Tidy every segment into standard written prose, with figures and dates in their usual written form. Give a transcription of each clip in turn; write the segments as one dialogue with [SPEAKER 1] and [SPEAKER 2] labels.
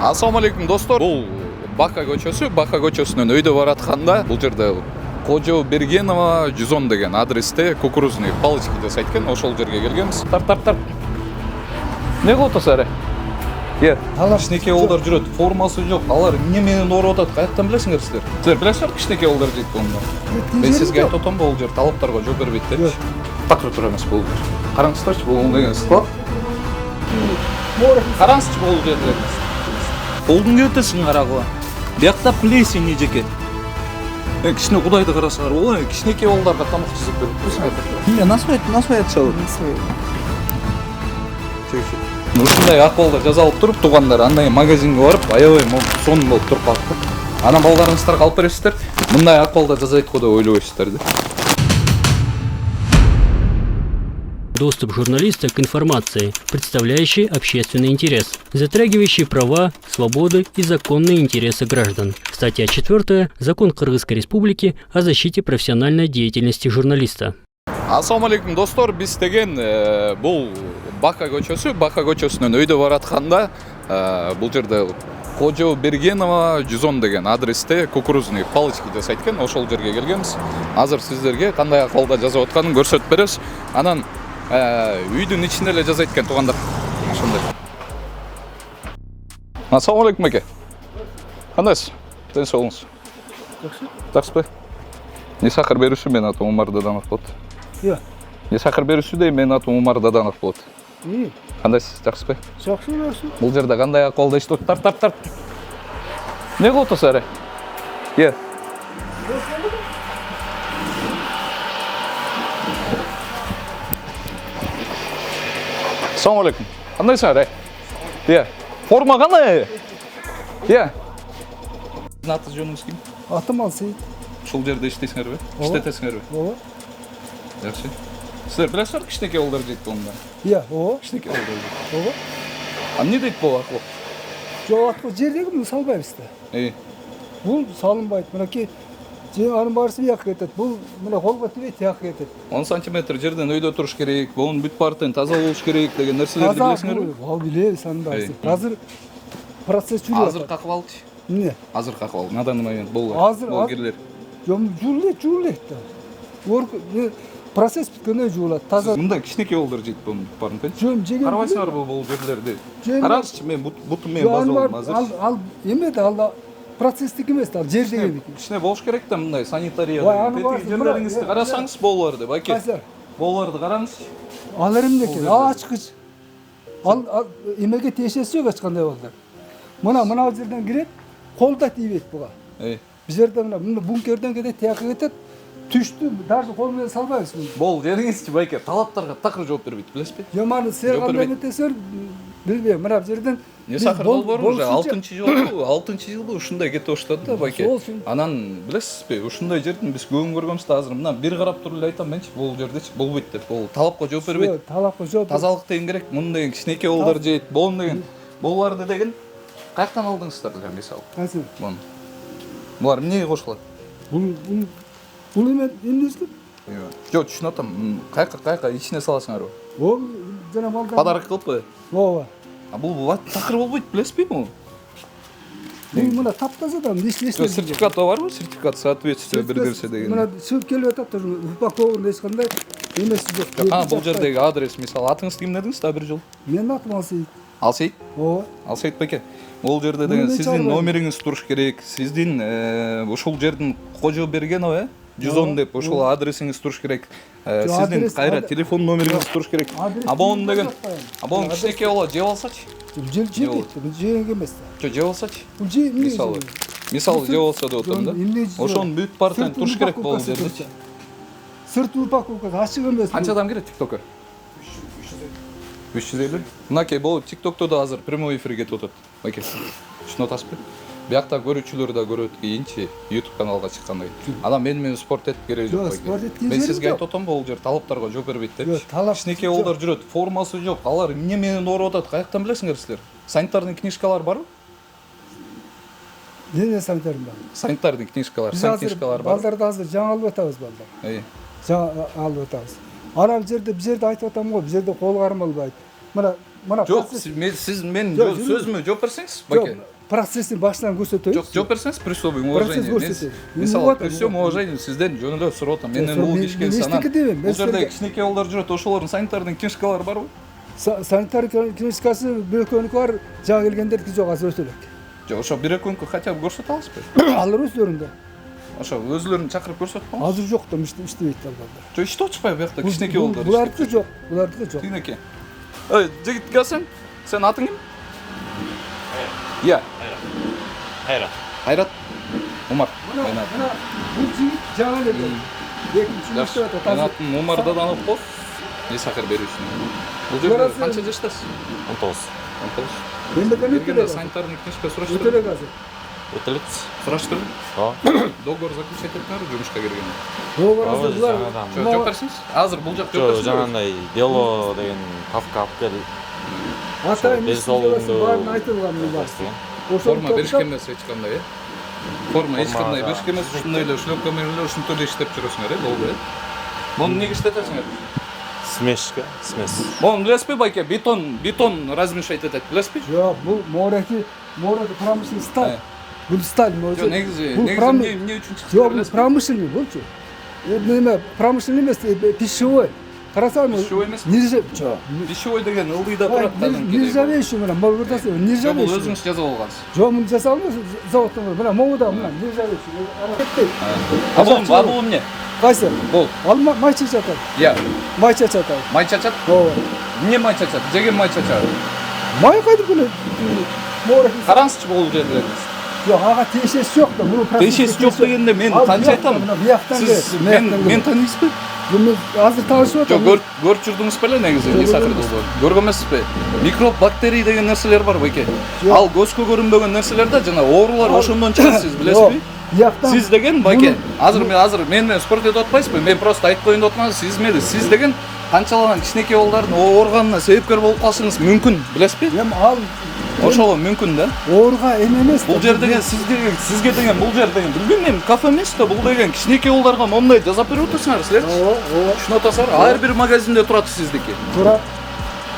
[SPEAKER 1] Ассаламу алейкум достор. Бул Бака көчөсү. Бака көчөсүнөн өйдө баратканда бул жерде Кожо Бергенова 110 деген адресте кукурузный палочки жасайт экен. Ошол жерге келгенбиз. Тарт. Не кылып атасың? Алар кичинекей балдар жүрөт, формасы жок. Алар эмне менен ооруп атат? Каяктан билесиңер силер? Силер билесиңер кичинекей балдар дейт бунда. Мен сизге айтып атам, бул жер талаптарга жооп бербейт депчи. Такыр тура эмес бул жер. Караңыздарчы, бул деген склад. Караңызчы бул жерде.
[SPEAKER 2] Олдың өтесің қарағыла. Бияқта плесень ежеке.
[SPEAKER 1] Кішіне құдайды қарасыңар, олай кішінекей балдарға тамақ жасап беріп қойсыңар.
[SPEAKER 2] Насмай атшалы.
[SPEAKER 1] Ушундай акыбалда жазалып туруп, туугандар андай магазинге барып, аябай сонун болуп туруп калды. Анан балдарыңыздарга алып бересиздер. Мындай акыбалда жасайт го деп ойлобойсуздар да.
[SPEAKER 3] Доступ журналиста к информации, представляющей общественный интерес, затрагивающий права, свободы и законные интересы граждан. Статья 4. Закон Кыргызской Республики о защите профессиональной деятельности журналиста.
[SPEAKER 1] Ассаламу алейкум достор, биз деген бул Бака көчөсүнөн өйдө баратканда бул жерде Кожо Бергенова 110 деген адресте кукурузный палочки жасайт экен. Ошол жерге келгенбиз. Азыр сиздерге кандай акыбалда жасап атканын көрсөтүп беребиз. Анан үйдүн ичинде эле жасайт экен туугандар. Ошондой. Ассаламу алейкум аке. Кандайсыз? Тынч болуңуз. Жакшыбы? Не сахар берүүсү, менин атым Умар Даданов болот. Не сахар берүүсү дейм, менин атым Умар Даданов болот. Кандайсыз? Жакшыбы?
[SPEAKER 2] Жакшы көрсүң.
[SPEAKER 1] Бул жерде кандай акыбалда иштеп тарт. Не кылып атасың? Ассаламу алейкум. Кандайсың? Форма кандай? Сиздин атыңыз жөнүңүз ким?
[SPEAKER 2] Атым Алсейит.
[SPEAKER 1] Ушул жерде иштейсиңерби? Иштетесиңерби?
[SPEAKER 2] Ооба.
[SPEAKER 1] Жакшы. Силер билесиңерби кичинекей балдар дейт бунда?
[SPEAKER 2] Ооба.
[SPEAKER 1] Кичинекей балдар дейт.
[SPEAKER 2] Ооба.
[SPEAKER 1] Эмне дейт бул акыл?
[SPEAKER 2] Жок, атко жердеги муну салбайбыз да. Бул салынбайт. Мынакей анын баарысы бияка кетет. Бул мына колго тибей тияка кетет.
[SPEAKER 1] 10 сантиметр жерден өйдө туруш керек, бунун бүт бартын таза болуш керек деген нерселерди билесиңерби?
[SPEAKER 2] Ал билебиз анын баарысын. Азыр процесс жүрүп
[SPEAKER 1] Азыр какыбалчы?
[SPEAKER 2] Эмне?
[SPEAKER 1] Азыр какыбал? На данный момент бул кирлер.
[SPEAKER 2] Жуулайт да. Процесс бүткөндөн жуулат. Таза.
[SPEAKER 1] Мында кичинекей балдар жейт бунун барын пенчи.
[SPEAKER 2] Жөн жеген.
[SPEAKER 1] Карабайсыңарбы бул жерлерди? Караңызчы, мен бутум менен база болом азыр.
[SPEAKER 2] Ал эме да, ал процесстик эмес да, жер деген.
[SPEAKER 1] Кичине болуш керек да мындай санитария. Тетиги жерлериңизди карасаңыз болор деп, аке. Болорду караңызчы.
[SPEAKER 2] Ал эмне экен? Ал ачкыч. Ал эмеге тиешеси жок ачкандай балдар. Мына жерден кирет, колда тийбейт буга. Биз жерде мына бункерден кетет, тияка кетет. Түштү, даже кол менен салбайбыз муну.
[SPEAKER 1] Бол жериңизчи байке, талаптарга такыр жооп бербейт, билесизби?
[SPEAKER 2] Маны сен кандай метесиңер, билбейм. Мына жерден
[SPEAKER 1] не сахар болбору уже 6-жылбы ушундай кетип баштады да байке. Анан билесизби, ушундай жердин биз көбүн көргөнбүз да азыр. Мына бир карап туруп эле айтам менчи, бул жердечи болбойт деп. Бул талапка жооп бербейт.
[SPEAKER 2] Талапка жооп.
[SPEAKER 1] Тазалык деген керек. Муну деген кичинекей балдар жейт. Болун деген. Буларды деген каяктан алдыңыздар эле мисалы?
[SPEAKER 2] Кайсы?
[SPEAKER 1] Муну. Булар эмнеге кошулат?
[SPEAKER 2] Бул эмнеси?
[SPEAKER 1] Жок, түшүнүп атам. Каяка ичине саласыңарбы?
[SPEAKER 2] Ол жана балдар.
[SPEAKER 1] Подарок кылыппы?
[SPEAKER 2] Ооба.
[SPEAKER 1] А бул такыр болбойт, билесизби бул?
[SPEAKER 2] Бул мына таптаза да, эчлешти.
[SPEAKER 1] Сертификаты барбы? Сертификат соответствие бир нерсе деген.
[SPEAKER 2] Мына чыгып келип атат, упакован эч кандай эмеси жок.
[SPEAKER 1] Бул жердеги адрес, мисалы, атыңыз ким дедиңиз да бир жол?
[SPEAKER 2] Менин атым Алсейит.
[SPEAKER 1] Алсейит?
[SPEAKER 2] Ооба.
[SPEAKER 1] Алсейит беке. Бул жерде деген сиздин номериңиз туруш керек. Сиздин ушул жердин Кожо Бергенова 110 деп ушул адресиңиз туруш керек. Сиздин кайра телефон номериңиз туруш керек. Абон деген. Абон кичинекей бала жеп алсачы?
[SPEAKER 2] Жебейт, жеген эмес да.
[SPEAKER 1] Жеп алсачы?
[SPEAKER 2] Бул же эмне?
[SPEAKER 1] Мисалы жеп алса деп атам да. Ошонун бүт бартын туруш керек бул жерде.
[SPEAKER 2] Сырт упаковкасы ачык эмес.
[SPEAKER 1] Канча адам кирет TikTok'ка? 350. Мынакей болуп TikTok'то да азыр прямой эфир кетип атат. Баке. Түшүнүп атасызбы? Биякта көрүүчүлөр да көрөт кийинчи YouTube каналга чыккандай. Адам менен спорт этип кереги жок байке. Мен сизге айтып атам, бул жер талаптарга жооп бербейт депчи. Кичинекей балдар жүрөт, формасы жок. Алар эмне менен ооруп атат? Каяктан билесиңер силер? Санитарный книжкалар барбы?
[SPEAKER 2] Эмне санитарный бар?
[SPEAKER 1] Санитарный книжкалар, книжкалар бар.
[SPEAKER 2] Балдарды азыр жаңы алып атабыз балдар. Жаңы алып атабыз. Анан жерде айтып атам го, бул жерде кол кармалбайт. Мына
[SPEAKER 1] жок, сиз мен сөзүмө жооп берсеңиз, баке.
[SPEAKER 2] процесстин башынан көрсөтөбүз.
[SPEAKER 1] Жок, жооп берсеңиз при всем уважении.
[SPEAKER 2] көрсөтөйүн.
[SPEAKER 1] Мисалы при всем уважении сизден жөн эле сурап атам. Менен бул кишке санан. Бул жерде кичинекей балдар жүрөт, ошолордун санитардын книжкалары барбы?
[SPEAKER 2] Санитар книжкасы бирөкөнүкү бар, жаа келгендердики жок, азыр өтө элек.
[SPEAKER 1] Жок, ошо бирөкөнүкү хотя бы көрсөтө аласызбы?
[SPEAKER 2] Алар өздөрүндө.
[SPEAKER 1] Ошо өзүлөрүн чакырып көрсөтүп коңуз.
[SPEAKER 2] Азыр жок да, иштебейт алар.
[SPEAKER 1] Жок, иштеп чыкпайбы бuyakта кичинекей балдар.
[SPEAKER 2] Булардыкы жок, булардыкы жок.
[SPEAKER 1] Тигинекей. Ой, жигит келсең, сен атың ким? Иә.
[SPEAKER 4] Хайрат.
[SPEAKER 1] Хайрат. Умар.
[SPEAKER 2] Мына бул жигит жаа эле. Экинчи иштеп атат.
[SPEAKER 1] Мен атым Умардан алып коп. Не сахар берүүсүн. Бул жерде канча жаштасыз?
[SPEAKER 4] 19.
[SPEAKER 1] 19.
[SPEAKER 2] Мен да
[SPEAKER 1] Бергенде санитардын книжка
[SPEAKER 2] өтө
[SPEAKER 1] сураштырдым.
[SPEAKER 2] элек азыр.
[SPEAKER 4] Өтөлөт.
[SPEAKER 1] Сураштырдым. Договор заключать этиңер жумушка кирген.
[SPEAKER 2] Договорубузда булар
[SPEAKER 1] Жооп берсиңиз. Азыр бул жак жооп берсиңиз.
[SPEAKER 4] Жаңандай дело деген папка алып кел.
[SPEAKER 2] атайын
[SPEAKER 4] Без олуңду
[SPEAKER 2] баарын айтылган булар.
[SPEAKER 1] Форма беришкен эмес эч кандай, э? Форма эч кандай беришкен эмес, ушундай эле шлёпка менен эле ушинтип эле иштеп жүрөсүңөр, э, болду, э? Муну эмнеге иштетесиңер?
[SPEAKER 4] Смешка, смес.
[SPEAKER 1] Муну билесизби, байке? Бетон размешать этет, билесизби?
[SPEAKER 2] Жок, бул морати промышленный сталь. Бул сталь
[SPEAKER 1] Жок,
[SPEAKER 2] может.
[SPEAKER 1] негизи эмне үчүн чыкты?
[SPEAKER 2] Жок, бул промышленный болчу. Неме промышленный эмес, пищевой. Карасаң,
[SPEAKER 1] Пищевой эмес?
[SPEAKER 2] нержа, жок.
[SPEAKER 1] Пищевой деген ылдыйда турат да.
[SPEAKER 2] Нержавейший менен, могурдасы
[SPEAKER 1] Бул
[SPEAKER 2] нержавейший.
[SPEAKER 1] өзүңүз жазып алгансыз.
[SPEAKER 2] Жок, муну жасалмы заводтон, мына могуда, мына нержавейший. Кетпейт.
[SPEAKER 1] Бул эмне?
[SPEAKER 2] Кайсы?
[SPEAKER 1] Бул.
[SPEAKER 2] Ал май чачат.
[SPEAKER 1] Я.
[SPEAKER 2] Май чачат.
[SPEAKER 1] Май чачат?
[SPEAKER 2] Ооба.
[SPEAKER 1] Эмне май чачат? Жеген май чачат.
[SPEAKER 2] Май кайтып келет. Морати.
[SPEAKER 1] Караңызчы бул жерде.
[SPEAKER 2] Жок, ага тиешеси жок да. Муну
[SPEAKER 1] Тиешеси жок дегенде мен танчы айтам. Сиз мен таанийсызбы?
[SPEAKER 2] Мен азыр таанышып атам.
[SPEAKER 1] Жок, көрүп жүрдүңүз беле негизи эмне сахар болду. Көргөн эмессизби? Микроб, бактерия деген нерселер бар байке. Ал көзгө көрүнбөгөн нерселерде жана оорулар ошондон чыгат, сиз билесизби? Сиз деген байке, азыр мен менен спорт этип атпайсызбы? Мен просто айтып коеюн деп атман, сиз деген канчалаган кичинекей балдардын ооруганына себепкер болуп калышыңыз мүмкүн, билесизби?
[SPEAKER 2] Эми ал
[SPEAKER 1] Ошого мүмкүн да.
[SPEAKER 2] ооруга эме эмес.
[SPEAKER 1] Бул жер деген сизге деген бул жер деген билбейм, кафе эмес да, бул деген кичинекей балдарга моундай жасап берип атасыңар силер.
[SPEAKER 2] Ооба.
[SPEAKER 1] Түшүнүп атасыңар? Ар бир магазинде турат сиздики.
[SPEAKER 2] Тура.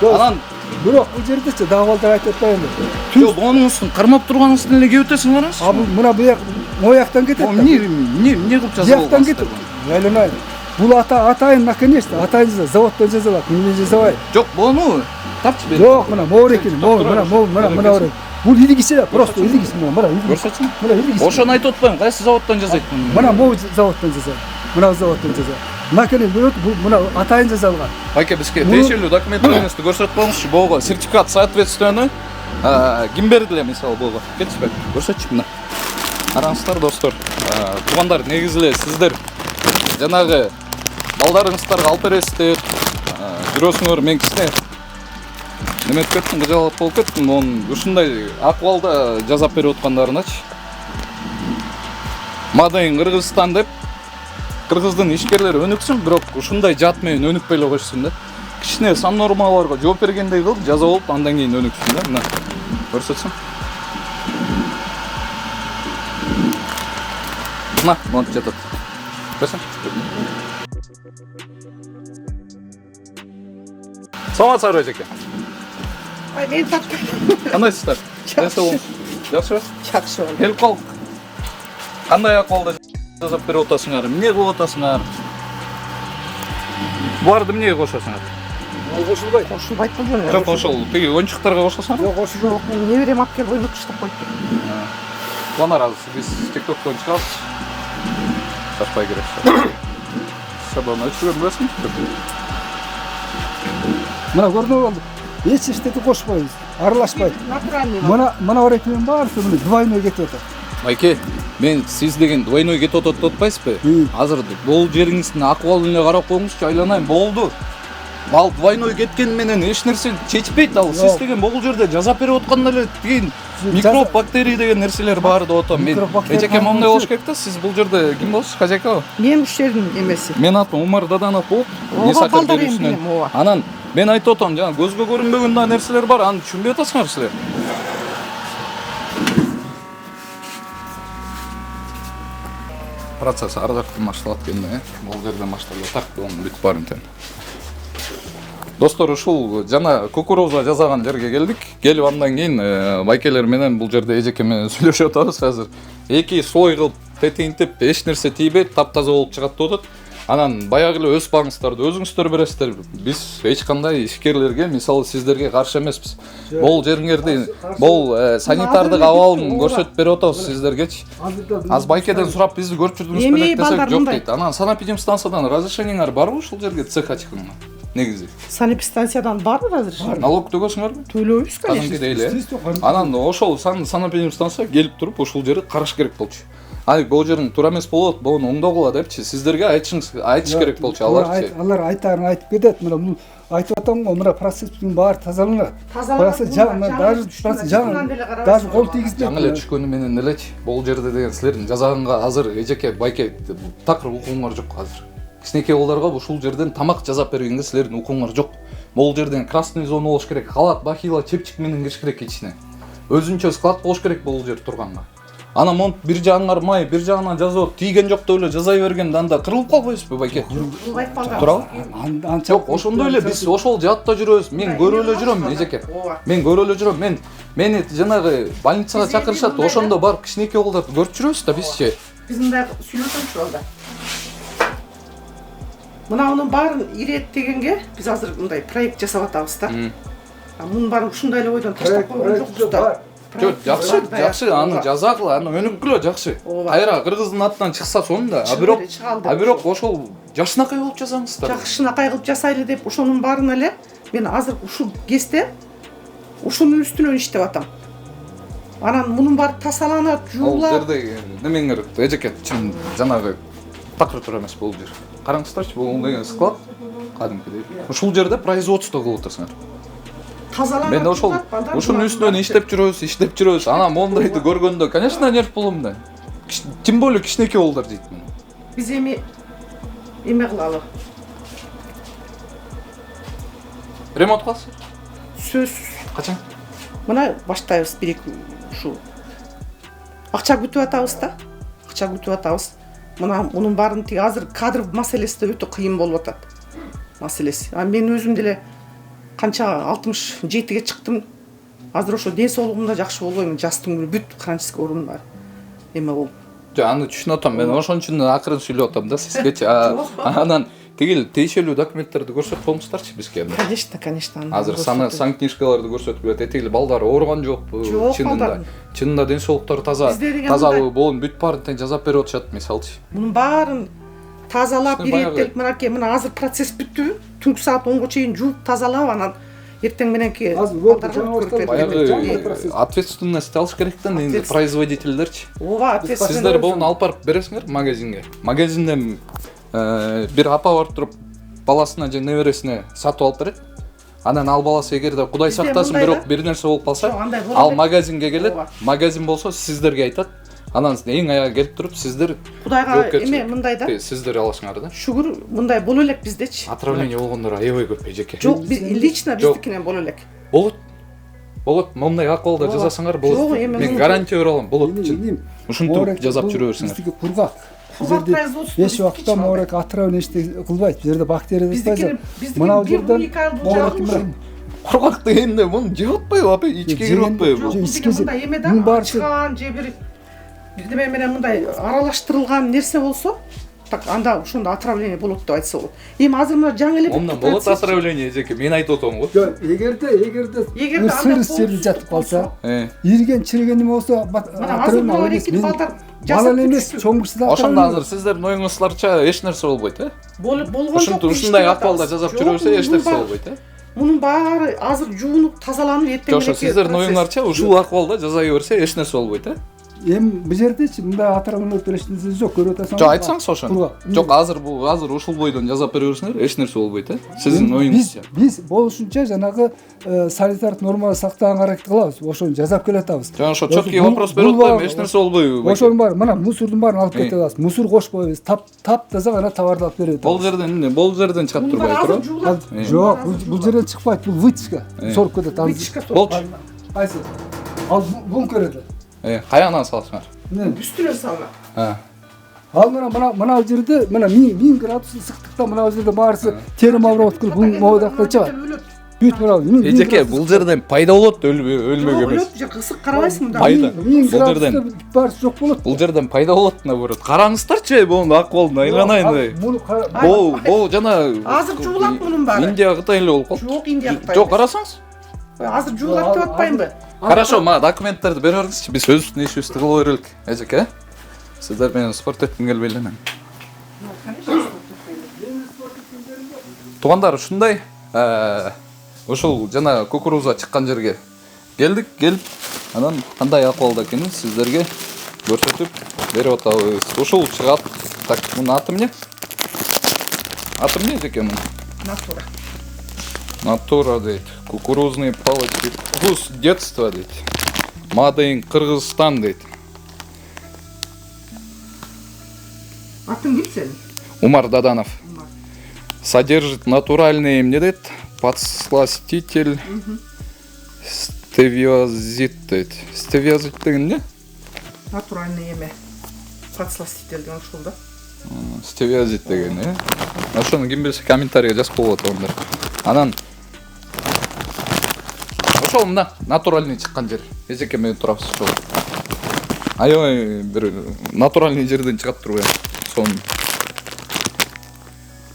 [SPEAKER 1] Анан
[SPEAKER 2] бирок бул жердечи дагы балдар айтып атпайбы?
[SPEAKER 1] Жок, онуңуздун кармап турганыңызды эле кеп өтөсүң караңыз.
[SPEAKER 2] А бул мына буяк мояктан кетет.
[SPEAKER 1] Эмне кылып жазып
[SPEAKER 2] Буяктан кетет. Айланай. Бул атайын наконец-то, атайын заводдон жазалат, мен жазабай.
[SPEAKER 1] Жок, буну тартып бер.
[SPEAKER 2] Жок, мына моорекин, мына ор. Бул илигиси, просто илигиси мына илигиси.
[SPEAKER 1] Көрсөтсүң?
[SPEAKER 2] Мына илигиси.
[SPEAKER 1] Ошону айтып атпаймын, кайсы заводдон жазайт муну?
[SPEAKER 2] Мына могу заводдон жазат. Мына заводдон жазат. Наконец бул мына атайын жазалган.
[SPEAKER 1] Байке, бизге тиешелүү документтериңизди көрсөтүп коюңузчу, буга сертификат соответственно ким берди эле мисалы буга? Кетишпе. Көрсөтчү мына. Караңыздар достор, туугандар, негизи эле сиздер жанагы балдарыңыздарга алып бересиз деп жүрөсүңөр, мен кичине неметип кеттим, кыжалат болуп кеттим, монун ушундай акыбалда жазап берип аткандарыначы. Мадайын Кыргызстан деп кыргыздын ишкерлери өнүксүн, бирок ушундай жат менен өнүкпөй эле койсун да. Кичине сан нормаларга жооп бергендей кылып жаза болуп, андан кийин өнүксүн да. Мына көрсөтсөң. Мына, монтип жатат. Көрсөң. Саламатсызбы, эжеке?
[SPEAKER 5] Ой, мен тапты.
[SPEAKER 1] Кандайсыздар? Жакшы. Жакшыбы?
[SPEAKER 5] Жакшы болду.
[SPEAKER 1] Келип калдык. Кандай акыбалда жасап берип атасыңар? Эмне кылып атасыңар? Буларды эмнеге кошосуңар?
[SPEAKER 2] Кошулбайт.
[SPEAKER 5] Кошулбайт бул жөнү.
[SPEAKER 1] Жок, ошол тиги ойунчуктарга кошосуңар?
[SPEAKER 2] Жок, кошулбайт.
[SPEAKER 5] Жок, мен неберем алып келип ойноп таштап койду.
[SPEAKER 1] Куанар азыр биз TikToктон чыгабыз. Ташпай керек. Шабана өчүргөн билесиңби?
[SPEAKER 2] Мына көрдүңбү болду. Эч эчтети кошпойбуз, аралашпайт.
[SPEAKER 5] Натуральный бар.
[SPEAKER 2] Мына орекенин баарысы мына двойной кетип атат.
[SPEAKER 1] Майке, мен сиз деген двойной кетип атат деп атпайсызбы? Азыр бул жериңиздин акыбалын эле карап коюңузчу, айланайын, болду. Ал двойной кеткен менен эч нерсе чечпейт ал. Сиз деген бул жерде жазап берип атканда эле тиги микроб, бактерия деген нерселер бар деп атам. Мен эжеке моундай болуш керек да. Сиз бул жерде ким болосуз? Хозяйкабы?
[SPEAKER 5] Мен ушердин эмеси.
[SPEAKER 1] Мен атым Умар Даданов болуп,
[SPEAKER 5] Ооба,
[SPEAKER 1] сахар
[SPEAKER 5] балдар
[SPEAKER 1] берүүсүнөн.
[SPEAKER 5] эмдейм, ооба.
[SPEAKER 1] Анан мен айтып атам, жана көзгө көрүнбөгөн да нерселер бар, аны түшүнбөй атасыңар силер. Процесс ар жактан башталат экенде, бул жерден башталып атат, оны бүтүп барып тең. Достор, ушул жана кукуруза жасаган жерге келдик. Келип андан кийин байкелер менен бул жерде эжеке менен сүйлөшүп атабыз азыр. Эки слой кылып тетинтип, эч нерсе тийбейт, таптаза болуп чыгат деп атат. Анан баягы эле өз багыңыздарды өзүңүздөр бересиздер. Биз эч кандай ишкерлерге, мисалы сиздерге каршы эмеспиз. Бул жериңерди, бул санитардык абалын көрсөтүп берип атабыз сиздергечи. Аз байкеден сурап бизди көрүп жүрдүңүз белек десек жок дейт. Анан санэпидемстанциядан разрешениеңер барбы ушул жерге цех ачканга? Негизи.
[SPEAKER 5] Санэпидстанциядан барбы разрешение?
[SPEAKER 1] Налог төлөсүңөрбү?
[SPEAKER 5] Төлөйбүз, конечно.
[SPEAKER 1] Кадимки эле. Анан ошол санэпидемстанция келип туруп ушул жерди караш керек болчу. Ай, бул жерин туура эмес болот, буну оңдогула депчи, сиздерге айтыш керек болчу аларчы.
[SPEAKER 2] Алар айтарын айтып кетет. Мына бул айтып атам го, мына процесстин баары тазаланат. Даже кол тийгизбейт.
[SPEAKER 1] Жаңы эле түшкөнү менен элечи. Бул жерде деген силердин жазаганга азыр эжеке байке такыр укуңар жок азыр. Кичинекей балдарга ушул жерден тамак жасап бергенге силердин укуңар жок. Бул жерден красный зона болуш керек, халат, бахила, чепчик менен кириш керек ичине. Өзүнчө склад болуш керек бул жер турганга. Ана монт бир жагыңар май, бир жагынан жазып, тийген жок деп эле жазай бергенде анда кырылып калбайбызбы байке? Турабы? Жок, ошондой эле биз ошол жаатта жүрөбүз. Мен көрүп эле жүрөм, эжеке. Мен көрүп эле жүрөм. Мени жанагы больницага чакырышат, ошондо барып кичинекей балдарды көрүп жүрөбүз да бизчи.
[SPEAKER 5] Биз мындай сүйлөшөмчү алда. Мынанын баарын иреттегенге биз азыр мындай проект жасап атабыз да. Мунун баарын ушундай эле ойдон таштап койгон жокпуз да.
[SPEAKER 1] Жок, жакшы, аны жазагыла, аны өнүккүлө жакшы. Кайра кыргыздын атынан чыкса сонда, а бирок ошол жакшынакай болуп жазаңыздар.
[SPEAKER 5] Жакшынакай кылып жасайлы деп ошонун баарын эле мен азыр ушул кезде ушунун үстүнөн иштеп атам. Анан мунун баары тазаланат, жуулат.
[SPEAKER 1] Ал жерде немеңер эжеке чын жанагы такыр туура эмес бул жер. Караңыздарчы, бул деген склад кадимкидей. Ушул жерде производство кылып атасыңар. Мен ушунун үстүнөн иштеп жүрөбүз. Ана мондайды көргөндө, конечно, нерв болом да. Тем более кичинекей балдар дейт мен.
[SPEAKER 5] Биз эме кылалы.
[SPEAKER 1] Ремонт кыласыз?
[SPEAKER 5] Сөз.
[SPEAKER 1] Качан?
[SPEAKER 5] Мына баштайбыз бирик ушу. Акча күтүп атабыз. Мына мунун баарын тиги азыр кадр маселеси да өтө кыйын болуп атат. Маселеси. Мен өзүм деле канча 67ге чыктым. Азыр ошо ден соолугум да жакшы болбойм. Жастын күнү бүт хронический орун бар. Эме болуп.
[SPEAKER 1] Жок, аны түшүнүп атам. Мен ошон үчүн акырын сүйлөп атам да сизгечи. Анан тигил тиешелүү документтерди көрсөтүп коңуздарчы бизге.
[SPEAKER 5] Конечно.
[SPEAKER 1] Азыр сан книжкаларды көрсөтүп берет. Этигил балдар ооруган жокпу? Чынында ден соолуктары тазабы? Буун бүт баарын тең жазап берип атышат мисалчы.
[SPEAKER 5] Мунун баарын тазалап иреттелип мына азыр процесс бүттү. Түнкү саат 10го чейин жууп тазалап анан эртең мененки
[SPEAKER 1] баягы ответственность алыш керек да эми производительдерчи.
[SPEAKER 5] Ооба,
[SPEAKER 1] сиздер буну алып барып бересиңер магазинге. Магазинден бир апа барып туруп баласына же небересине сатып алып берет. Анан ал баласы эгерде Кудай сактасын бирок бир нерсе болуп калса, ал магазинге келет. Магазин болсо сиздерге айтат. Анан эң аягы келип туруп сиздер
[SPEAKER 5] Кудайга эме мындай да.
[SPEAKER 1] Сиздер аласыңар да.
[SPEAKER 5] Шүгүр мындай боло элек биздечи.
[SPEAKER 1] Отравление болгондор аябай көп эжеке.
[SPEAKER 5] Жок, лично биздикинен боло элек.
[SPEAKER 1] Болот, момундай акыбалда жасасаңар болот. Мен гарантия бере алам, болот чын. Ушинтип жасап жүрө берсиңер.
[SPEAKER 2] Биздики кургак. Эч убакта моорак отравление кылбайт. Бул жерде бактерия
[SPEAKER 5] биздики мына жерде
[SPEAKER 1] кургак дегенде муну жеп атпайбы, апа, ичке кирип атпайбы?
[SPEAKER 5] Мындай эме да, чыган же бир бирдеме менен мындай аралаштырылган нерсе болсо, так анда ошондо отравление болот деп айтса болот. Эми азыр мына жаңы эле
[SPEAKER 1] ондан болот отравление эжеке, мен айтып атам го.
[SPEAKER 2] Жок, эгерде сырыс жерде жатып калса, ирген чирген неме болсо, отравление бала эмес, чоң киши да.
[SPEAKER 1] Ошондо азыр сиздердин оюңузларча эч нерсе болбойт,
[SPEAKER 5] болгон жок.
[SPEAKER 1] Ушундай акыбалда жасап жүрө берсе эч нерсе болбойт,
[SPEAKER 5] Мунун баары азыр жуунуп, тазаланып, эртең
[SPEAKER 1] менен. Жок, сиздердин оюңарча ушул акыбалда жасай берсе эч нерсе болбойт,
[SPEAKER 2] Эми бул жердечи мындай отравление беришиниз жок, көрүп атасыңар.
[SPEAKER 1] Жок, айтсаңыз ошону. Жок, азыр ушул бойдон жазап бере берсеңер, эч нерсе болбойт, Сиздин оюңузча.
[SPEAKER 2] Биз болушунча жанагы санитардык норманы сактаганга аракет кылабыз. Ошону жазап келатабыз.
[SPEAKER 1] Жана ошо четкий вопрос берип атам, эч нерсе болбойбу?
[SPEAKER 2] Ошонун баары, мына мусордун баарын алып кете аласыз. Мусор кошпойбуз. Тап таза гана товарды алып берет.
[SPEAKER 1] Бул жерден чыгып турбай турбу?
[SPEAKER 2] Жок, бул жерден чыкпайт. Бул вытяжка. Соруп кетет.
[SPEAKER 1] Болчу.
[SPEAKER 2] Кайсы? Ал бункерде.
[SPEAKER 1] Каягынан саласыңар?
[SPEAKER 5] Үстүнөн салган.
[SPEAKER 2] Ал мына жерде мына 1000 градус ысыктыкта мына жерде баарысы термооборот кылып бул моодакта чыгат. Бүт мына
[SPEAKER 1] Эжеке, бул жерден пайда болот, өлмөк эмес.
[SPEAKER 5] Өлөт, жер ысык карабайсың мында.
[SPEAKER 1] Пайда.
[SPEAKER 2] 1000
[SPEAKER 1] Бул жерден
[SPEAKER 2] градуста баарысы жок болот.
[SPEAKER 1] бул жерден пайда болот наоборот. Караңыздарчы, бунун акыбалын айланайын. Бул жана
[SPEAKER 5] Азыр жуулат мунун баары.
[SPEAKER 1] Индия, Кытай эле болуп калды.
[SPEAKER 5] Жок, Индия Кытай.
[SPEAKER 1] Жок, карасаңыз.
[SPEAKER 5] Азыр жуулат деп атпаймынбы?
[SPEAKER 1] Хорошо, мага документтерди бере бериңизчи. Биз өзүбүздүн ишибизди кыла берелик. Эжеке, сиздер менен спорт этким келбей эле мен. Туугандар, ушундай ушул жана кукуруза чыккан жерге келдик. Келип, анан кандай акыбалда экенин сиздерге көрсөтүп берип атабыз. Ушул чыгат. Так, мунун аты эмне? Аты эмне эжеке мунун?
[SPEAKER 5] Натура.
[SPEAKER 1] Натура дейт. Кукурузные палочки. Вкус детства дейт. Made in Кыргызстан дейт.
[SPEAKER 5] Атың ким сенин?
[SPEAKER 1] Умар Даданов. Содержит натуральный эмне дейт? Подсластитель. Стевиозит дейт. Стевиозит деген эмне?
[SPEAKER 5] Натуральный эме. Подсластитель деген ушул да.
[SPEAKER 1] Стевиозит деген, Ошону ким билсе комментарийге жазып коет ондар. Анан ошол мына натуральный чыккан жер. Эжеке менен турабыз ошол. Аябай бир натуральный жерден чыгат турбайбы? Сонун.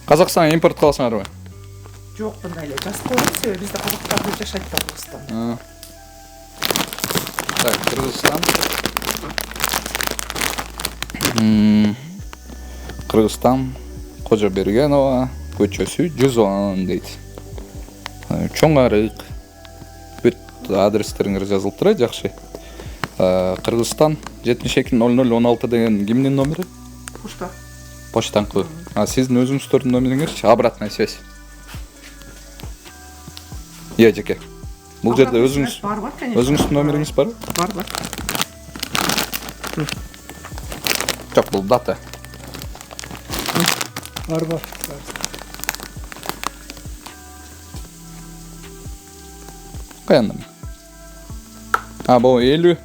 [SPEAKER 1] Казакстанга импорт кыласыңарбы?
[SPEAKER 5] Жок, мындай эле жазып коебуз, себеби бизде казактар жашайт да Кыргызстанда.
[SPEAKER 1] Так, Кыргызстан. Кыргызстан, Кожобергенова, көчөсү 110 дейт. Чоң арык. Бүт адрестериңер жазылып турат, жакшы. Кыргызстан 720016 деген кимдин номери?
[SPEAKER 5] Пушта.
[SPEAKER 1] Почтанкы. Сиздин өзүңүздөрдүн номериңерчи? Обратная связь. Эжеке. Бул жерде өзүңүздүн номериңиз барбы?
[SPEAKER 5] Бар.
[SPEAKER 1] Жок, бул дата.
[SPEAKER 2] Бар.
[SPEAKER 1] Каянда? Бул 50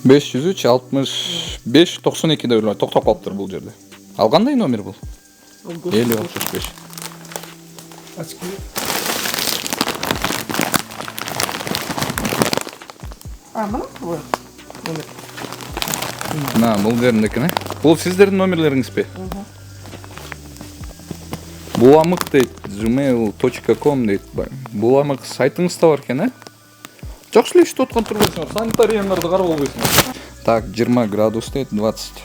[SPEAKER 1] 503 65 92 деп эле токтоп калыптыр бул жерде. Ал кандай номер бул? 50 65.
[SPEAKER 2] Ачки.
[SPEAKER 5] Мына бул.
[SPEAKER 1] Бул жериндеки, Бул сиздердин номерлериңизби? Буламык дейт, gmail.com дейт. Буламык сайтыңызда бар экен, Жакшы эле иштеп аткан турбайсыңар, санитарияларды карап албайсыңар. Так, 20 градус дейт, 20.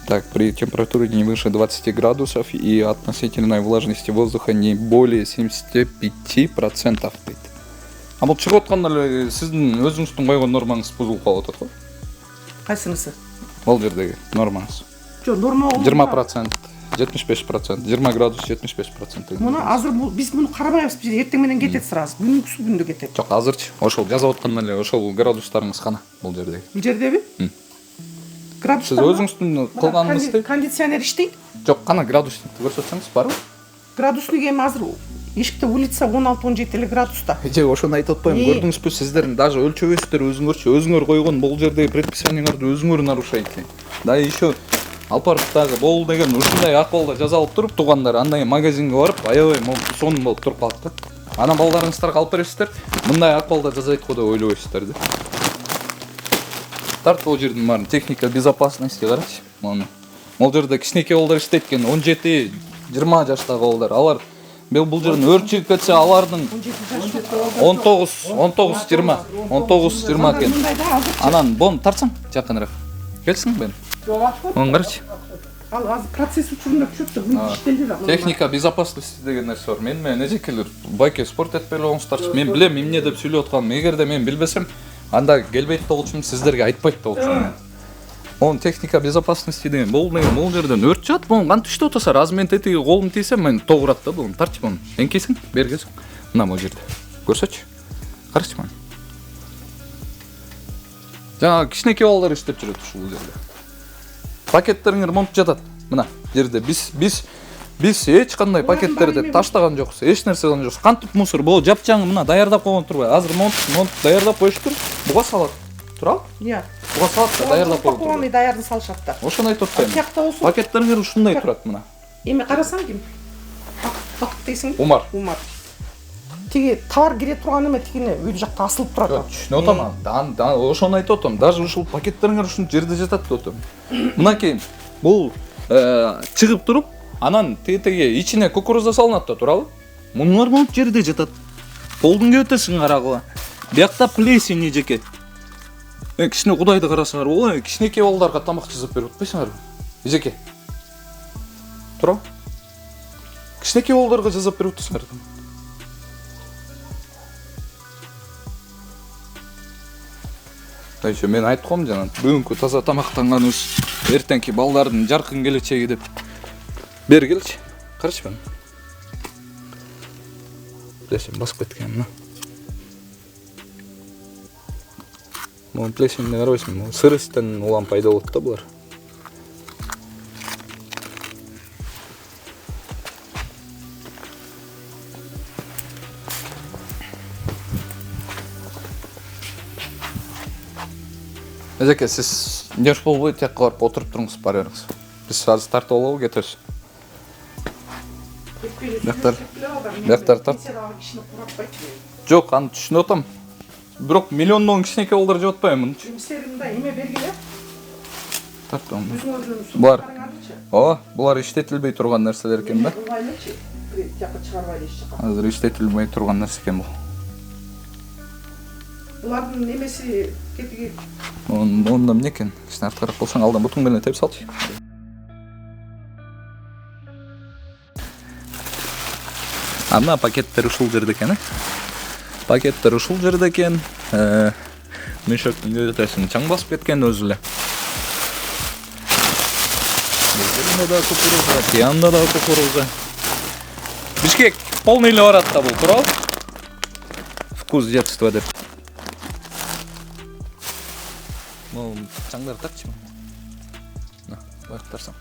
[SPEAKER 1] Так, при температуре не выше 20 градусов и относительной влажности воздуха не более 75% дейт. Бул чыгып атканда эле сиздин өзүңүздүн койгон нормаңыз бузулуп калып атат го?
[SPEAKER 5] Кайсынысы?
[SPEAKER 1] Бул жердеги нормаңыз.
[SPEAKER 5] Жок, норма
[SPEAKER 1] 20%, 75%, 20 градус 75%.
[SPEAKER 5] Муну азыр биз муну карабайбыз, биз эртең менен кетет сразу. Бүгүнкүсү күндө кетет.
[SPEAKER 1] Жок, азырчы. Ошол жазып атканда эле ошол градустарыңыз кана бул жердеги.
[SPEAKER 5] Бул жердеби? Градус.
[SPEAKER 1] Сиз өзүңүздүн кылганыңызды.
[SPEAKER 5] Кондиционер иштейт?
[SPEAKER 1] Жок, кана градусникти көрсөтсөңүз барбы?
[SPEAKER 5] Градусник эми азыр эшикте улица 16-17 эле градуста.
[SPEAKER 1] Ошону айтып атпаймынбы? Көрдүңүзбү, сиздердин даже өлчөбөйсүздөр өзүңөрчү. Өзүңөр койгон бул жердеги предписанияларды өзүңөр нарушаете. Да еще Алпаровдагы болу деген ушундай акыбалда жазалып туруп, туугандар, андан кийин магазинге барып, аябай сонун болуп туруп калат да. Анан балдарыңыздарга алып бересиздер, мындай акыбалда жазайт го деп ойлобойсуздар да. Тарт бул жердин баарын техника безопасности карачы. Бул жерде кичинекей балдар иштейт экен, 17-20 жаштагы балдар. Алар бул жерден өрт чыгып кетсе, алардын 19-20 экен. Анан бон тартсаң жакыныраак. Келсиң бен. Он карачы.
[SPEAKER 5] Ал азыр процесс учурунда чөптү иштелди.
[SPEAKER 1] Техника безопасности деген нерсе бар. Мен менен эжекелер байке спорт этпей элеңиздарчы. Мен билем эмне деп сүйлөп атканымды. Эгерде мен билбесем, анда келбейт да болчумун, сиздерге айтпайт да болчумун. Он техника безопасности деген бул жерден өрт чыгат. Бун кантип иштеп атаса, размен тетиги колум тийсе, мен тогурат да бул. Тарчы буну. Эңкейсиң, бергесиң. Мына бул жерде. Көрсөчү. Карачы мен. Жана кичинекей балдар иштеп жүрөт ушул жерде. Пакеттериңер монтуп жатат. Мына жерде биз эч кандай пакеттерди таштаган жокпуз. Эч нерсе кылган жокпуз. Кантип мусор бул жапчаң мына даярдап койгон турбайбы? Азыр монтуп даярдап коюштур. Буга салат. Турабы?
[SPEAKER 5] Иә.
[SPEAKER 1] Буга салат да даярдап коюп
[SPEAKER 5] упакованный даярды салышат да.
[SPEAKER 1] Ошону айтып атпаймынбы?
[SPEAKER 5] Тиякта болсо
[SPEAKER 1] Пакеттериңер ушундай турат мына.
[SPEAKER 5] эми карасаң ким? Бакыт дейсиң?
[SPEAKER 1] Умар.
[SPEAKER 5] Умар. Тиги товар кире турган эме тигине үйдү жакта асылып турат.
[SPEAKER 1] Түшүнүп атам. Ошону айтып атам. Даже ушул пакеттериңер ушул жерде жатат деп атам. Мынакей бул чыгып туруп, анан тиги ичине кукуруза салынат да туурабы? Мунулар болуп жерде жатат. Полдун көтөсүн карагыла. Биякта плесень эжеке. Кичине Кудайды карасаңар, ой, кичинекей балдарга тамак жасап берип атпайсыңарбы? Эжеке. Тура? Кичинекей балдарга жасап берип атасыңар. Еще мен айтып коем жана бүгүнкү таза тамактанганыбыз эртеңки балдардын жаркын келечеги деп. Бери келчи. Карачы мен. Плесень басып кеткен мына. Мон плесеньне карабайсың, сырыстан улам пайда болот да булар. Эжеке, сиз нерв болбой тияққа барып отырып туруңуз, бара бериңиз. Биз азыр тартып алабы, кетебиз. Бияктар тарт. Жок, аны түшүнүп атам. Бирок миллиондон кичинекей балдар жеп атпайбы муну?
[SPEAKER 5] Серимде эме бергиле.
[SPEAKER 1] Тарт аны. Булар. Ооба, булар иштетилбей турган нерселер экен да.
[SPEAKER 5] Тияққа чыгарбай еш жака.
[SPEAKER 1] Азыр иштетилбей турган нерсе экен бул.
[SPEAKER 5] Булардын немеси кетиги.
[SPEAKER 1] Онда эмне экен? Кичине арткараак болсоң алдан бутуң менен теп салчы. Ана пакеттер ушул жерде экен, Пакеттер ушул жерде экен. Мешөктүн көтөсүн чаң басып кеткен өзү эле. Бул да кукуруза, янда да кукуруза. Бишкек полный эле барат да бул, туурабы? Вкус детства деп. Чаңдар тартчы. На, бактарсаң.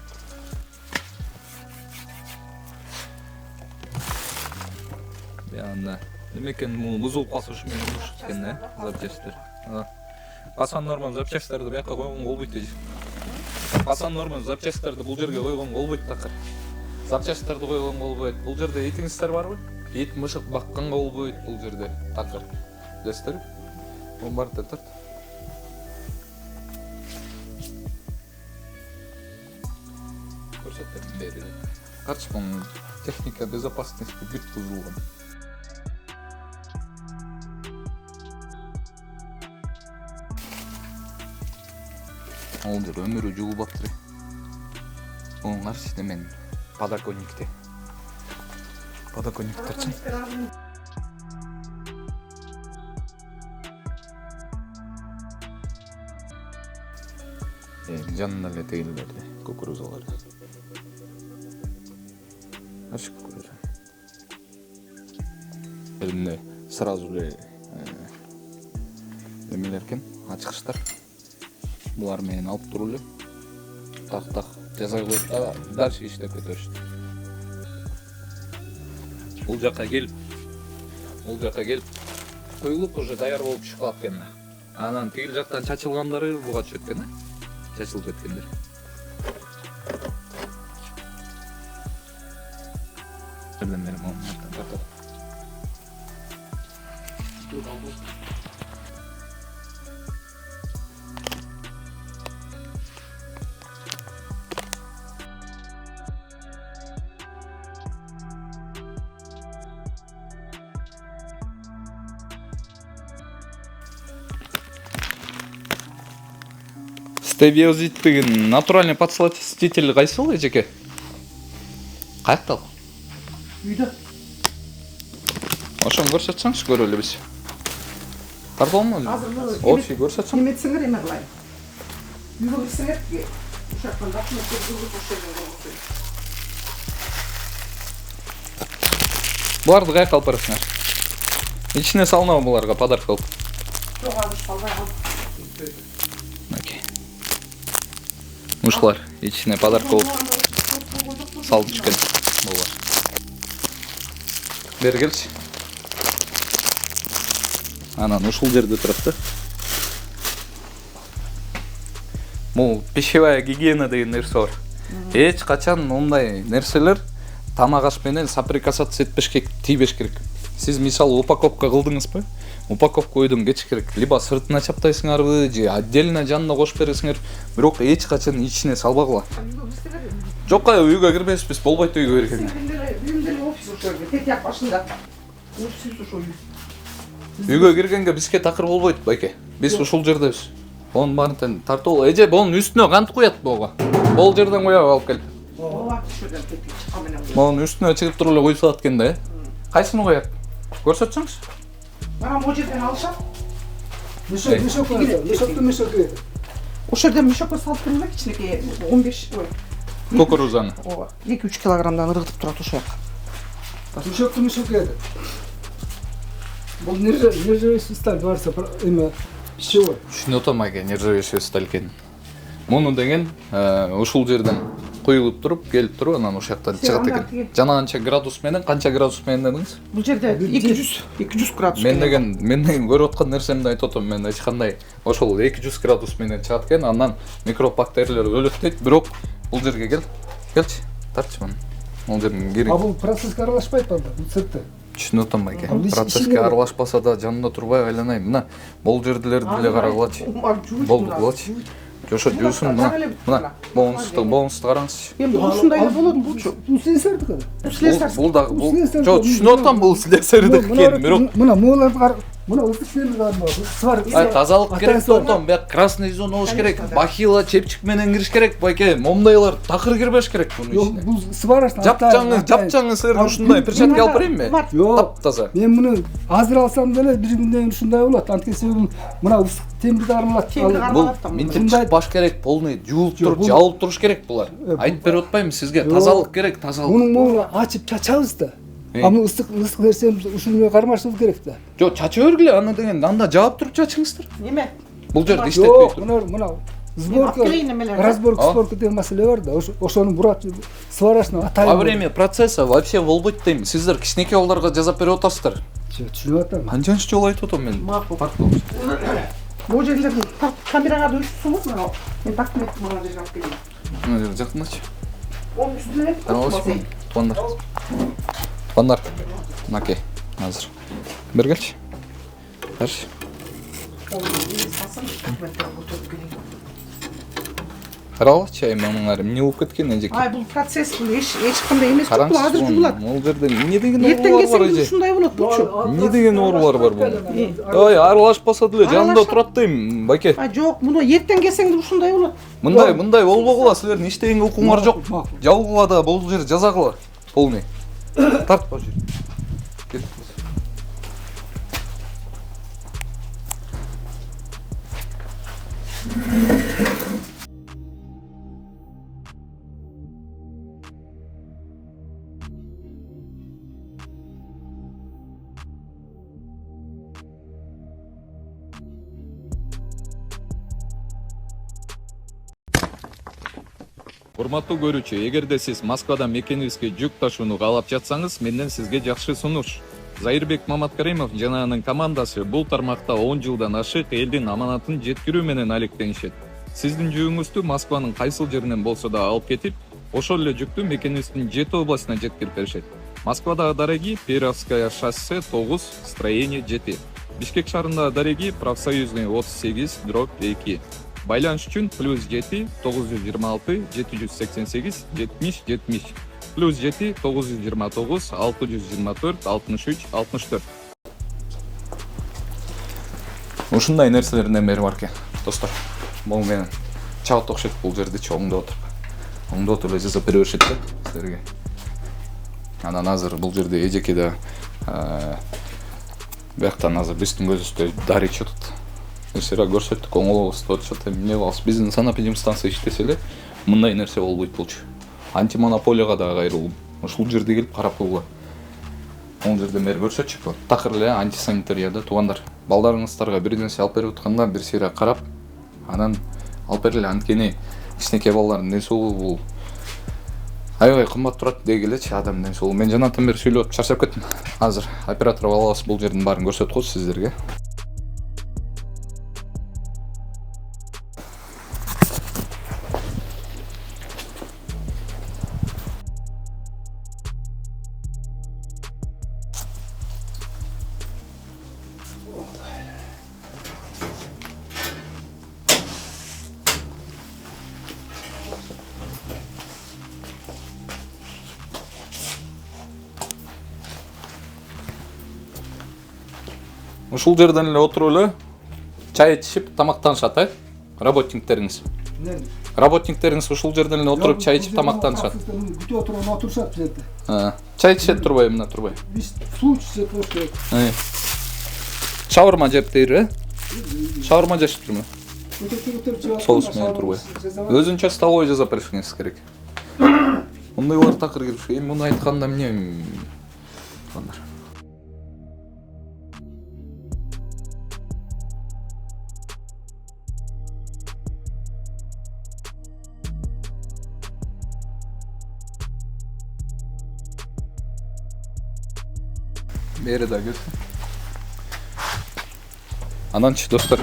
[SPEAKER 1] Янда. Демекен бул бузулуп калса ушу менен урушат экен да, запчастьтер. Асан норман запчастьтерди бияка койгон болбойт дейт. Асан норман запчастьтерди бул жерге койгон болбойт такыр. Запчастьтерди койгон болбойт. Бул жерде итиңиздер барбы? Ит мышык бакканга болбойт бул жерде такыр. Билесиздерби? Бул бар тарт. Көрсөтөм бери. Карчы бул техника безопасности бүт бузулган. Ол жер өмүрү жуулуп атыр. Onun karşısında men подоконникте. Подоконниктарчы. Жанында эле тегилерди кукурузалар. Ашык кукуруза. Эле сразу эле эмелеркен, ачкычтар. Булар менен алып туруп эле. Так жасай коюп да дальше иштеп кетишти. Бул жака келип коюлуп уже даяр болуп чыгып кеткен. Анан тигил жактан чачылгандары буга түшөт экен, чачылып кеткендер. Берден тартат. Стевиозиттигин натуральный подсластитель кайсыл эжеке? Каяктал?
[SPEAKER 5] Үйдө.
[SPEAKER 1] Ошону көрсөтсөңүз көрөлү биз. Тарталмы? Общий көрсөтсөң.
[SPEAKER 5] Неметсиңер эме кылайын. Үйгө кирсеңер ушактан документтерди көрсөтүп коюшат.
[SPEAKER 1] Буларды каяка алып барасыңар? Ичине салынабы буларга подарок кылып?
[SPEAKER 5] Жок, азыр салбай калдым.
[SPEAKER 1] Ушулар ичине подарок болуп салып түшкөн булар. Бери келчи. Анан ушул жерде турат да. Бул пищевая гигиена деген нерсе бар. Эч качан мындай нерселер тамак аш менен соприкасаться этпеш керек, тийбеш керек. Сиз мисалы упаковка кылдыңызбы? Упаковка ойдон кечиш керек. Либо сыртына чаптайсыңарбы, же отдельно жанына кошуп бересиңер. Бирок эч качан ичине салбагыла. Жок, үйгө кирбейсиз, болбойт үйгө киргенге.
[SPEAKER 5] Офис ошол жерде, тетияк башында. Офис ошол.
[SPEAKER 1] Үйгө киргенге бизге такыр болбойт, байке. Биз ушул жердебиз. Онун баарын тартып, эже бонун үстүнө кантип коет буга? Бул жерден коюп алып кел.
[SPEAKER 5] Ооба, ошолдон тетик чыккан менен.
[SPEAKER 1] Монун үстүнө чыгып туруп эле коюп салат экен да, Кайсыны коет? Көрсөтсөңүз.
[SPEAKER 5] Мына бул жерден алышат.
[SPEAKER 2] Мешок кирет.
[SPEAKER 5] Ошол жерден мешокко салып туруп эле кичинекей 15 ой.
[SPEAKER 1] Кукурузаны.
[SPEAKER 5] Ооба, 2-3 килограммдан ыргытып турат ошол жака.
[SPEAKER 2] Мешок кирет. Бул нержавеющий сталь барса эме пищевой.
[SPEAKER 1] Түшүнүп атам аке, нержавеющий сталь экен. Муну деген ушул жерден коюлуп туруп, келип туруп, анан ошол жактан чыгат экен. Жана канча градус менен, дедиңиз?
[SPEAKER 5] Бул жерде 200 градус.
[SPEAKER 1] Мен деген көрүп аткан нерсемди айтып атам, мен эч кандай ошол 200 градус менен чыгат экен, андан микроб бактериялар өлөт дейт, бирок бул жерге келчи, тартчы муну. Бул жерден кирип.
[SPEAKER 2] А бул процесске аралашпайт балдар, бул сыртты.
[SPEAKER 1] Түшүнүп атам аке. Процесске аралашпаса да жанында турбай айланайм. Мына бул жердилерди деле карагылачы. Болдугулачы. Жошо жуусун мына. Бонусту караңызчы.
[SPEAKER 5] Эми ушундай эле болот булчу.
[SPEAKER 2] Бул слесарьдык ана.
[SPEAKER 1] Бул дагы жок, түшүнүп атам, бул слесарьдык экен, бирок
[SPEAKER 2] мына мооларды кара. Мына ыстык серлик арма. Свар.
[SPEAKER 1] тазалык керек деп атам. Бияк красный зона болуш керек. Бахила, чепчик менен кириш керек, байке. Момдайлар такыр кирбеш керек бунун ичине.
[SPEAKER 2] Бул сварашны
[SPEAKER 1] Жапчаңы сер ушундай перчатка алып берейинби? Таптаза.
[SPEAKER 2] Мен муну азыр алсам деле бир күндөн ушундай болот. Анткени себеби мына ыстык темирди армалат.
[SPEAKER 1] Бул минтип чыкпаш керек, полный жуулуп туруп, жабылып туруш керек булар. Айтып берип атпаймынбы сизге? Тазалык керек, тазалык.
[SPEAKER 2] Мунун моуну ачып чачабыз да. А мына ыстык нерсени ушуну кармашыбыз керек да.
[SPEAKER 1] Жок, чача бергиле, аны деген анда жаап туруп чачыңыздар.
[SPEAKER 5] Неме?
[SPEAKER 1] Бул жерде иштетпей туруп.
[SPEAKER 2] Мына разборка деген маселе бар да. Ошону бурат сварашны атайын.
[SPEAKER 1] Во время процесса вообще болбойт дейм. Сиздер кичинекей балдарга жазап берип атасыздар.
[SPEAKER 2] Түшүнүп атам.
[SPEAKER 1] Канчанчы жолу айтып атам мен.
[SPEAKER 5] Макул. Бул жерлерди камерага көрсөтсөңүз мына. Мен документти мына жерге алып келейин.
[SPEAKER 1] Мына жер жакындачы.
[SPEAKER 5] Onun üstüne
[SPEAKER 1] Аласың. Туандар. Наке. Азыр. Бергелчи. Берши. Каралчы, мамаңар эмне болуп кеткен эжеке?
[SPEAKER 5] Ай, бул процесс бул эч кандай эмес, бул азыр жуулат.
[SPEAKER 1] Бул жерде эмне деген
[SPEAKER 5] оорулар
[SPEAKER 1] бар эже?
[SPEAKER 5] Ушундай болот булчу.
[SPEAKER 1] Эмне деген оорулар бар бул? Ой, аралашпаса деле жанында турат дейм, байке.
[SPEAKER 5] А жок, муну эртең келсең деле ушундай болот.
[SPEAKER 1] Мындай болбогула, силердин иштегенге укуңар жок. Жабылгыла да бул жер жазагыла. Полный. Тарт бул жер. Урматтуу көрүүчү, эгерде сиз Москвадан мекенибизге жүк ташууну каалап жатсаңыз, менден сизге жакшы сунуш. Зайырбек Маматкаримов жана анын командасы бул тармакта 10 жылдан ашык элдин аманатын жеткирүү менен алектенишет. Сиздин жүгүңүздү Москванын кайсыл жеринен болсо да алып кетип, ошол эле жүктү мекенибиздин 7 областына жеткирип беришет. Москвадагы Дареги, Перовская шоссе 9, строение 7. Бишкек шаарындагы Дареги, Профсоюзный 38/2. Байланыш үчүн +7 926 788 70 70 +7 929 624 63 64. Ушундай нерселердин бери бар экен, достор. Бул менен чабыт окшойт бул жердечи оңдоп отуруп. Оңдоп эле жасап бере беришет да силерге. Анан азыр бул жерде эжеке да бияктан азыр биздин көзүбүздө дарый чотот. Нерселер көрсөттүк, оңолобуз деп атышат. Эмне кылабыз? Биздин санэпидемстанция иштесе эле мындай нерсе болбойт болчу. Антимонополияга да кайрылгым. Ушул жерде келип карап койгула. Бул жерде бери көрсөтчү. Такыр эле антисанитарияда туугандар. Балдарыңыздарга бир нерсе алып берип атканда бир сыйра карап, анан алып бергиле. Анткени кичинекей балдардын ден соолугу бул аябай кымбат турат дегилечи адам ден соолугу. Мен жанатан бери сүйлөп чарчап кеттим. Азыр оператор балабыз бул жердин баарын көрсөтүп койсун сиздерге. ушул жерден эле отуруп эле чай ичип тамактанышат, работниктериңиз. Работниктериңиз ушул жерден эле отуруп чай ичип тамактанышат.
[SPEAKER 2] Күтүп отуруп отурушат бул жерде.
[SPEAKER 1] Чай ичишет турбайбы, мына турбай.
[SPEAKER 2] Биз суу ичсек болуш керек.
[SPEAKER 1] Шаурма жеп дейр, Шаурма жешиптирби? Соус менен турбай. Өзүнчө столовой жасап беришиңиз керек. Мындайлар такыр кирип, эми муну айтканда эмне? Бери да кел. Ананчы достор,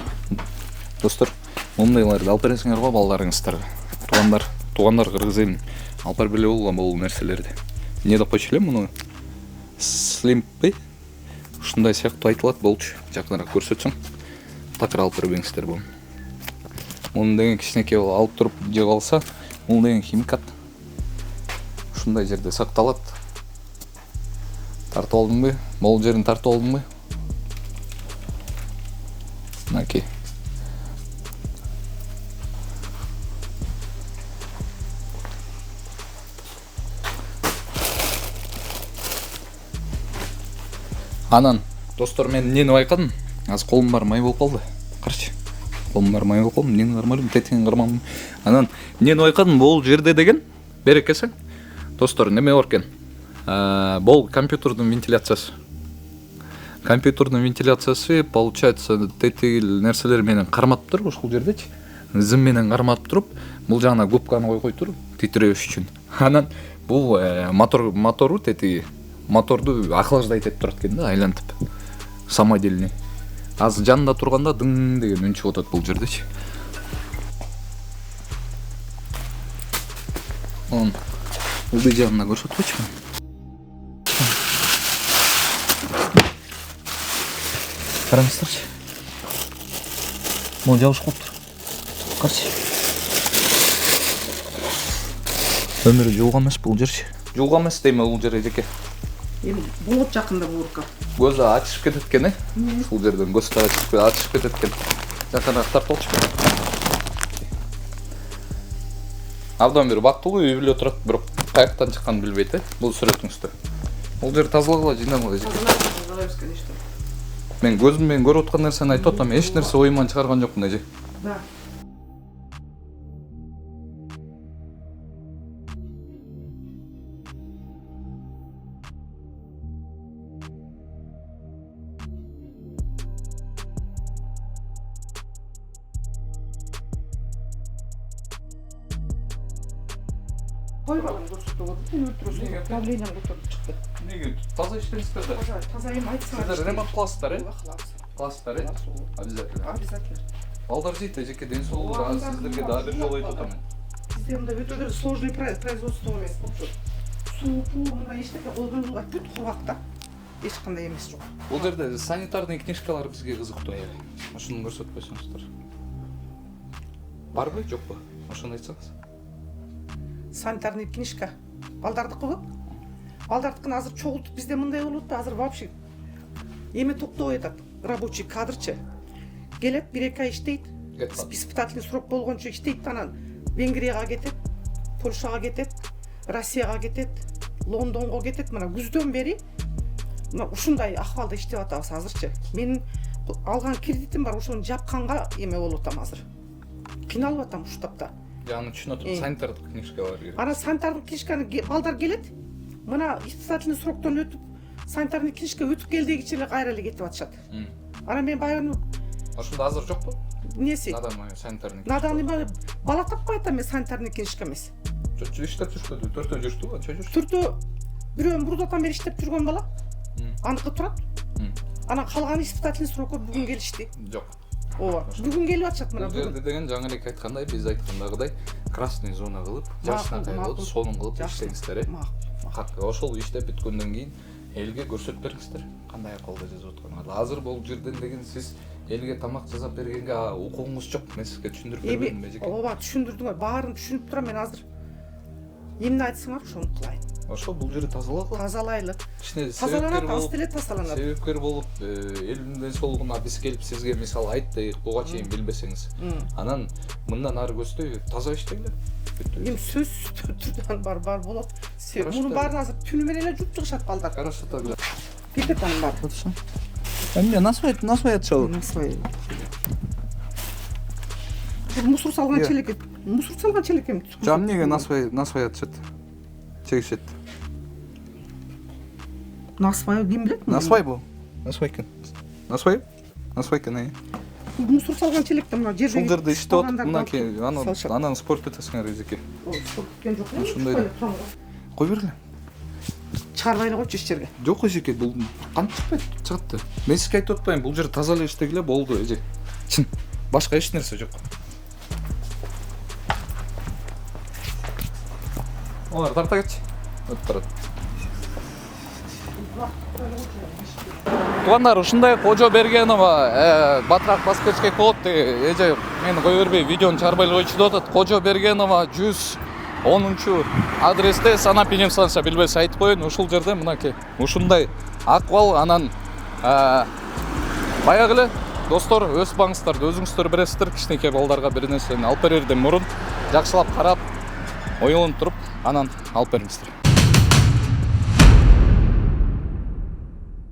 [SPEAKER 1] мындайларды алып бересиңер го балдарыңыздарга. Туугандар кыргыз элин алып берип эле болгон бул нерселерди. Эмне деп койчу элем муну? Слимпи. Ушундай сыяктуу айтылат болчу. Жакыныраак көрсөтсөң. Такыр алып бербеңиздер бул. Муну деген кичинекей алып туруп жеп алса, муну деген химикат. Ушундай жерде сакталат. Тартып алдыңбы? Могул жерин тартып алдыңбы? Мынакей. Анан, достор, мен эмнени байкадым? Азыр колум бар май болуп калды. Карчы. Колум бар май болуп калды. Эмнени кармадым? Тетигин кармадым. Анан, эмнени байкадым? Бул жерде деген берекесең. Достор, неме бар экен? Бул компьютердун вентиляциясы. Компьютердун вентиляциясы, получается, тетигил нерселер менен карматып туруп, ушул жердечи. Зым менен карматып туруп, бул жагына губканы койгой туруп, титиребеш үчүн. Анан бул мотору тетиги моторду охлаждать этип турат экен да, айлантып. Самодельный. Азыр жанында турганда дың деген үн чыгып атат бул жердечи. Ылдый жагына көрсөткүчмүн. Караңыздарчы. Могу жабышып калыптыр. Карчы. Өмүрү жуулган эмес бул жерчи. Жуулган эмес дейм бул жер эжеке.
[SPEAKER 5] Эми болот жакында буурка.
[SPEAKER 1] Көзү ачышып кетет экен, Ушул жерден көз ачышып кетет экен. Жакыныраак тартып алчы. Абдан бир бактылуу үй бүлө турат, бирок каяктан чыкканын билбейт, бул сүрөтүңүздө. Бул жер тазалагыла, жыйнагыла эжеке. Мен көзүм менен көрүп аткан нерсени айтып атам, эч нерсе оюман чыгарган жокмун эже.
[SPEAKER 5] Да. Койбалам көрсөтүп атат, өлтүрөсүң. Давлением көтөрүлүп чыкты.
[SPEAKER 1] Эмнеге таза иштейсиздер да?
[SPEAKER 5] Таза эми айтсаңар.
[SPEAKER 1] Сиздер ремонт кыласыздар,
[SPEAKER 5] Кыласыздар,
[SPEAKER 1] Обязательно.
[SPEAKER 5] Обязательно.
[SPEAKER 1] Балдар жейт эжеке, ден соолугу да сиздерге дагы бир жолу айтып атам.
[SPEAKER 5] Бизде мында өтө сложный производство эмес болчу. Суу, мындай эчтеке колдонууга бүт кубакта. Эч кандай эмес жок.
[SPEAKER 1] Бул жерде санитарный книжкалар бизге кызыктуу. Ошону көрсөтүп койсоңуздар. Барбы, жокпу? Ошону айтсаңыз.
[SPEAKER 5] Санитарный книжка. Балдардыкыбы? Балдардыкын азыр чогултуп бизде мындай болот да, азыр вообще эме токтобой атат. Рабочий кадрчы. Келет, 1-2 ай иштейт. Испытательный срок болгончо иштейт, анан Венгрияга кетет, Польшага кетет, Россияга кетет, Лондонго кетет. Мына күздөн бери мына ушундай акыбалда иштеп атабыз азырчы. Менин алган кредитим бар, ошону жапканга эме болуп атам азыр. Кыйналып атам ушул тапта.
[SPEAKER 1] Жана түшүнүп атам, санитардык книжкалар керек.
[SPEAKER 5] Ана санитардык книжканы балдар келет. Мына испытательный сроктон өтүп, санитарный книжка өтүп келдигичи эле кайра эле кетип атышат. Ана мен баягы
[SPEAKER 1] Ошондо азыр жокпу?
[SPEAKER 5] Неси?
[SPEAKER 1] Наданный санитарный.
[SPEAKER 5] Наданный бала таппай атам мен санитарный книжка эмес.
[SPEAKER 1] Иштеп жүрүштү, төртөө жүрүштү, канча жүрүштү?
[SPEAKER 5] Түртө бирөөнүн бурдатан бери иштеп жүргөн бала. Аныкы турат. Анан калган испытательный срокко бүгүн келишти.
[SPEAKER 1] Жок.
[SPEAKER 5] Ооба. Бүгүн келип атышат мына.
[SPEAKER 1] Бул жерде деген жаңы эле айткандай, биз айткандагыдай красный зона кылып, жашынакай кылып, сонун кылып иштеңиздер. Ошол иштеп бүткөндөн кийин элге көрсөтүп бериңиздер. Кандай акылда жазып атканыңарды. Азыр бул жерден деген сиз элге тамак жасап бергенге укугуңуз жок. Мен сизге түшүндүрүп бербедимби эжеке?
[SPEAKER 5] Ооба, түшүндүрдүңөр. Баарын түшүнүп турам мен азыр. эмне айтсаңар ошону кылайын.
[SPEAKER 1] Ошо бул жерди тазалак.
[SPEAKER 5] Тазалайлы.
[SPEAKER 1] Кичине
[SPEAKER 5] Тазаланат, аз деле тазаланат.
[SPEAKER 1] себепкер болуп, элдин ден соолугуна биз келип сизге мисалы айттык, буга чейин билбесеңиз. Анан мындан ары көздөй таза иштегиле.
[SPEAKER 5] Эми сөзсүз түрдөн бар болот. Мунун баарын азыр түнү менен эле жууп чыгышат балдар.
[SPEAKER 1] Хорошо тогда.
[SPEAKER 5] Кетет анын баары.
[SPEAKER 1] Эмне насвай атышабы?
[SPEAKER 5] Насвай. Мусор салган челеке. Мусор салган челекем.
[SPEAKER 1] Жам эмнеге насвай атышат? Чегишет.
[SPEAKER 5] Насвай ким билет?
[SPEAKER 1] Насвай бул. Насвай экен. Насвай экен.
[SPEAKER 5] Мусор салган челекте мына жерде.
[SPEAKER 1] Ушул жерде иштеп отуп, мынакей анан спорт этесиңер эжеке.
[SPEAKER 5] Спорт кеткен жок.
[SPEAKER 1] Ушундай. Кой бергиле.
[SPEAKER 5] Чыгарбай эле койчу эч жерге.
[SPEAKER 1] Жок эжеке, бул кантип чыкпайт? Чыгат да. Мен сизге айтып атпайм, бул жер таза эле иштегиле болду эже. Чын. Башка эч нерсе жок. Олар тарта кетчи. Өтүп барат. Туугандар, ушундай Кожо Бергенова батыраак басып кетишке болот деги эже мени кое бербей видеону чыгарбай эле койчу деп атат. Кожо Бергенова 110 адресте санап инемсанша билбесе айтып коеюн. Ушул жерде мынакей ушундай акыбал. Анан баягы эле достор, өз багыңыздарды өзүңүздөр бересиздер. Кичинекей балдарга бир нерсени алып берерден мурун жакшылап карап, ойлонуп туруп, анан алып бериңиздер.